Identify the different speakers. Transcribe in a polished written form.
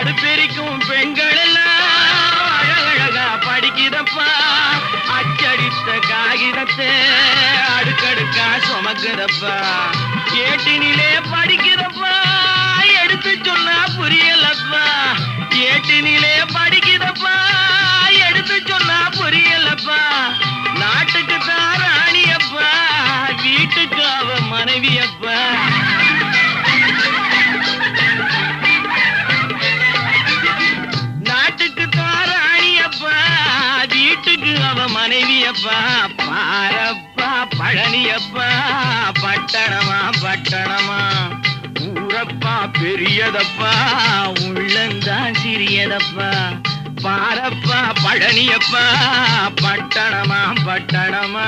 Speaker 1: அடுப்பெரிக்கும் பெண்கள் எல்லாம் அழகழகா படிக்குதப்பா. அச்சடித்த காகிதத்தை அடுக்கடுக்கா சுமக்குதப்பா. ஏட்டினிலே படிக்குதப்பா, எடுத்து சொன்னா புரியலப்பா. ஏட்டினிலே படிக்குதப்பா, எடுத்து சொன்னா புரியலப்பா. நாட்டுக்கு தான் ராணியப்பா, வீட்டுக்கு அவ மனைவியப்பா. நாட்டுக்கு தான் ராணியப்பா, வீட்டுக்கு அவ மனைவியப்பா. பாரப்பா பழனியப்பா, பட்டணமா பட்டணமா. ஊரப்பா பெரியதப்பா, உள்ளந்தான் சிறியதப்பா. பாரப்பா பழனியப்பா, பட்டணமா பட்டணமா.